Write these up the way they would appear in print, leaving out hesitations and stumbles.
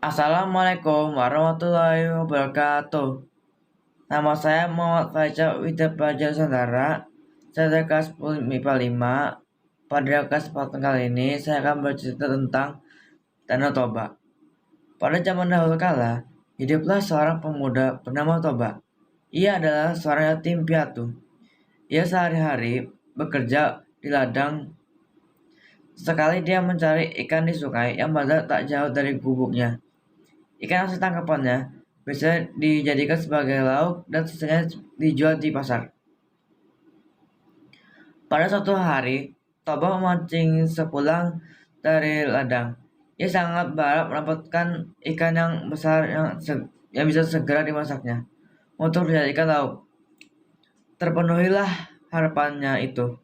Assalamualaikum warahmatullahi wabarakatuh. Nama saya Muhammad Fajar Widya Pelajar Nusantara. Saya dari kelas 10 MIPA 5. Pada kesempatan kali ini saya akan bercerita tentang Danau Toba. Pada zaman dahulu kala, hiduplah seorang pemuda bernama Toba. Ia adalah seorang yatim piatu. Ia sehari-hari bekerja di ladang. Sekali dia mencari ikan di sungai yang berada tak jauh dari gubuknya. Ikan hasil tangkapannya bisa dijadikan sebagai lauk dan sisanya dijual di pasar. Pada suatu hari, Toba memancing sepulang dari ladang. Ia sangat berharap mendapatkan ikan yang besar yang bisa segera dimasaknya untuk dijadikan lauk. Terpenuhilah harapannya itu.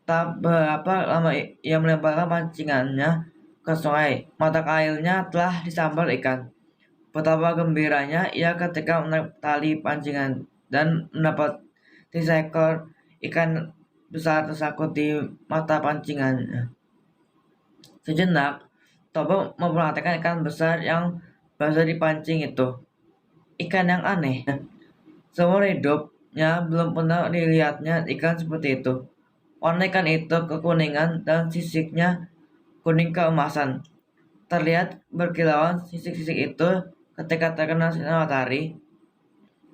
Tak berapa lama ia melemparkan pancingannya ke sungai. Mata airnya telah disambar ikan. Betapa gembiranya ia ketika menarik tali pancingan dan mendapat seekor ikan besar tersangkut di mata pancingannya. Sejenak, Toba memperhatikan ikan besar yang berhasil dipancing itu. Ikan yang aneh. Seumur hidupnya belum pernah dilihatnya ikan seperti itu. Warna ikan itu kekuningan dan sisiknya kuning keemasan. Terlihat berkilauan sisik-sisik itu ketika terkena sinar matahari.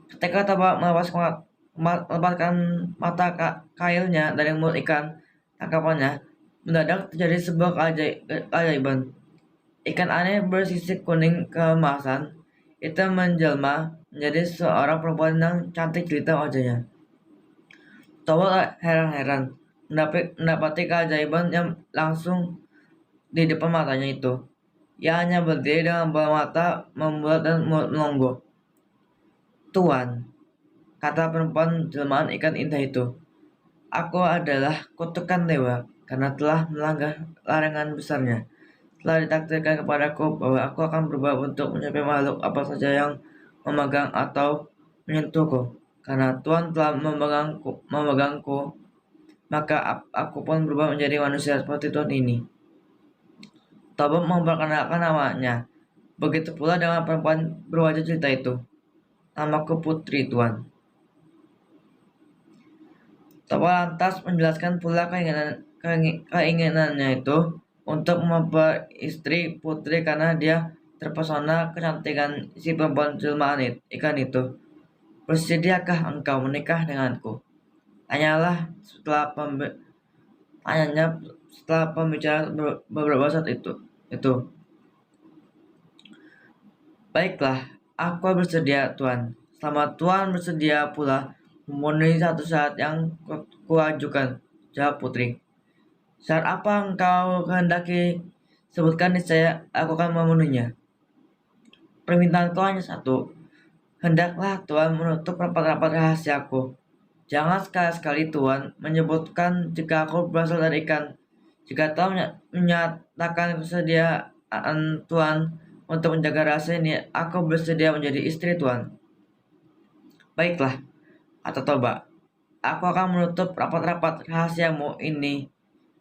Ketika Toba melepaskan mata kailnya dari mulut ikan tangkapannya, mendadak terjadi sebuah keajaiban. Ikan aneh bersisik kuning keemasan itu menjelma menjadi seorang perempuan yang cantik jelita wajahnya. Toba heran-heran mendapati keajaiban yang langsung di depan matanya itu. Ia hanya berdiri dengan bola mata membulat dan mulut melongo. "Tuan," kata perempuan jelmaan ikan indah itu, "aku adalah kutukan dewa karena telah melanggar larangan besarnya. Telah ditakdirkan kepadaku bahwa aku akan berubah bentuk mencapai makhluk apa saja yang memegang atau menyentuhku. Karena Tuhan telah memegangku, maka aku pun berubah menjadi manusia seperti Tuhan ini." Toba memperkenalkan namanya. Begitu pula dengan perempuan berwajah jelita itu. "Namaku Putri, Tuan." Toba lantas menjelaskan pula keinginannya itu untuk memperaistri Putri karena dia terpesona kecantikan si perempuan jelmaan ikan itu. "Bersediakah engkau menikah denganku?" Tanyalah tanyanya setelah pembicaraan beberapa saat itu. "Baiklah, aku bersedia, Tuan. Selama Tuan bersedia pula memenuhi satu syarat yang kuajukan," jawab Putri. "Syarat apa engkau kehendaki? Sebutkan, niscaya aku akan memenuhinya." "Permintaanku hanya satu. Hendaklah Tuan menutup rapat-rapat rahasiaku. Jangan sekali-sekali Tuan menyebutkan jika aku berasal dari ikan. Jika Tuan menyatakan kesediaan Tuan untuk menjaga rahasia ini, aku bersedia menjadi istri Tuan." "Baiklah," kata Toba. "Aku akan menutup rapat-rapat rahasiamu ini.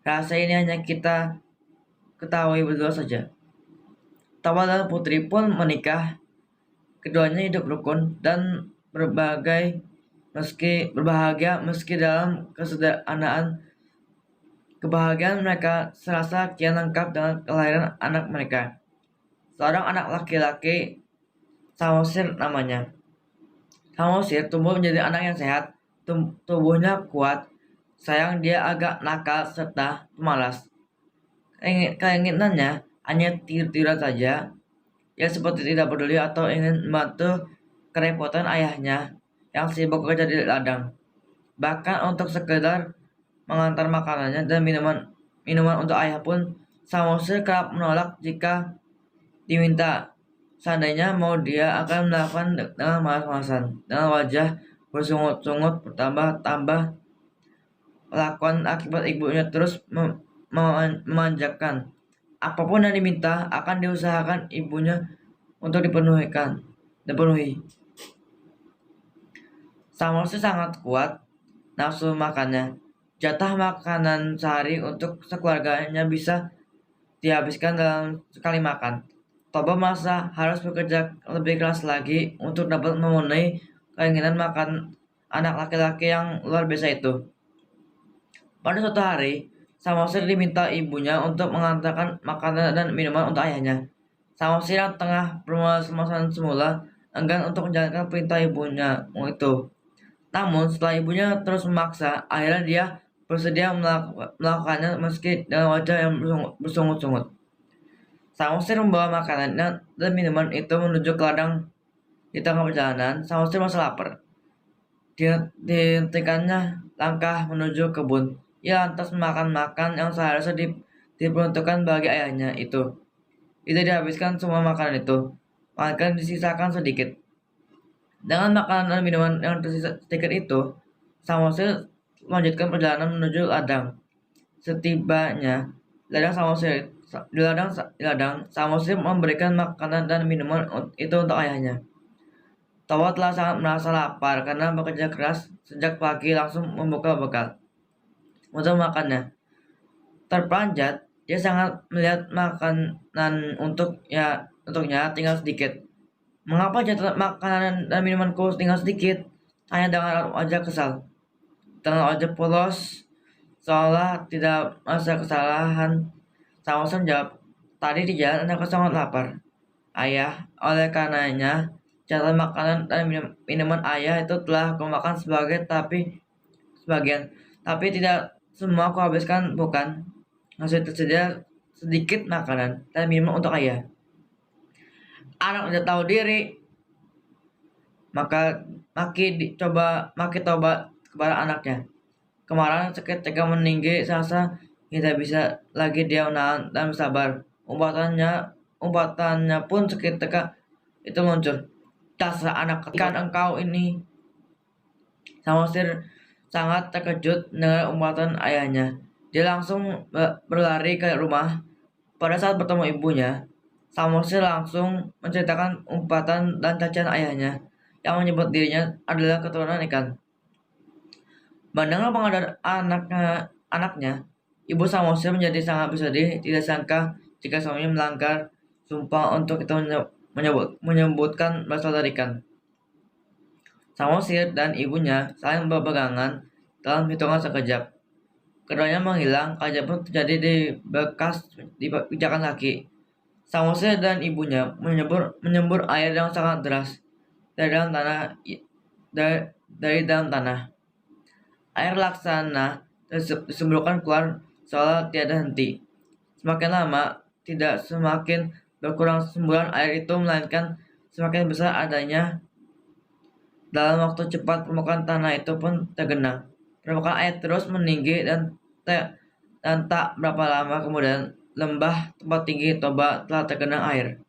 Rahasia ini hanya kita ketahui berdua saja." Toba dan Putri pun menikah. Keduanya hidup rukun dan berbahagia meski dalam kesederhanaan. Kebahagiaan mereka serasa kian lengkap dengan kelahiran anak mereka. Seorang anak laki-laki, Samosir namanya. Samosir tumbuh menjadi anak yang sehat, tubuhnya kuat. Sayang dia agak nakal serta pemalas. Keinginannya hanya tidur-tiduran saja. Ia seperti tidak peduli atau ingin membantu kerepotan ayahnya yang sibuk bekerja di ladang. Bahkan untuk sekedar mengantar makanannya dan minuman untuk ayah pun Samosir kerap menolak jika diminta. Seandainya mau, dia akan melakukan dengan malas-malasan. Dengan wajah bersungut-sungut bertambah-tambah, lakukan akibat ibunya terus memanjakan. Apapun yang diminta akan diusahakan ibunya untuk dipenuhi. Samosir sangat kuat nafsu makannya. Jatah makanan sehari untuk sekeluarganya bisa dihabiskan dalam sekali makan. Toba merasa harus bekerja lebih keras lagi untuk dapat memenuhi keinginan makan anak laki-laki yang luar biasa itu. Pada suatu hari, Samosir diminta ibunya untuk mengantarkan makanan dan minuman untuk ayahnya. Samosir yang tengah bermalas-malasan semula enggan untuk menjalankan perintah ibunya itu. Namun setelah ibunya terus memaksa, akhirnya dia bersedia melakukannya meski dengan wajah yang bersungut-sungut. Samosir membawa makanan dan minuman itu menuju ke ladang. Di tengah perjalanan, Samosir merasa lapar. Dihentikannya langkah menuju kebun. Ia lantas makan yang seharusnya diperuntukkan bagi ayahnya itu. Tidak dihabiskan semua makanan itu, melainkan disisakan sedikit. Dengan makanan dan minuman yang tersisa sedikit itu, Samosir melanjutkan perjalanan menuju ladang. Setibanya di ladang, Samosir memberikan makanan dan minuman itu untuk ayahnya. Towa telah sangat merasa lapar karena bekerja keras sejak pagi langsung membuka bekal untuk makannya. Terperanjat, dia sangat melihat makanan untuknya tinggal sedikit. Mengapa jatah makanan dan minumanku tinggal sedikit? Hanya dengan wajah kesal. Dengan wajah polos, seolah tidak merasa kesalahan. Samosir menjawab, tadi di jalan aku sangat lapar, ayah. Oleh karenanya, jatah makanan dan minuman ayah itu telah aku makan sebagian, tapi tidak semua aku habiskan, bukan. Masih tersedia sedikit makanan dan minuman untuk ayah. Anak tidak tahu diri, maka maki toba kepada anaknya. Kemarahan seketika meninggi Sasa, tidak bisa lagi dia menahan dan bersabar. Umpatannya pun seketika itu muncul. Dasar anak ikan engkau ini. Samosir sangat terkejut dengan umpatan ayahnya. Dia langsung berlari ke rumah. Pada saat bertemu ibunya, Samosir langsung menceritakan umpatan dan cacian ayahnya yang menyebut dirinya adalah keturunan ikan. Mendengar pengaduan anaknya, ibu Samosir menjadi sangat bersedih. Tidak sangka jika suaminya melanggar sumpah untuk itu menyebutkan berasal dari ikan. Samosir dan ibunya saling berpegangan dalam hitungan sekejap. Keduanya menghilang, kaca pun terjadi di bekas di pijakan kaki. Samosir dan ibunya menyembur air yang sangat deras dari dalam tanah. Air laksana disemburkan keluar seolah tiada henti. Semakin lama, tidak semakin berkurang semburan air itu, melainkan semakin besar adanya. Dalam waktu cepat permukaan tanah itu pun tergenang. Permukaan air terus meninggi dan tak berapa lama kemudian lembah tempat tinggi Toba telah tergenang air.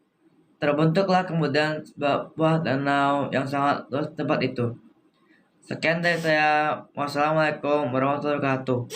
Terbentuklah kemudian sebuah danau yang sangat luas tempat itu. Sekian dari saya. Wassalamualaikum warahmatullahi wabarakatuh.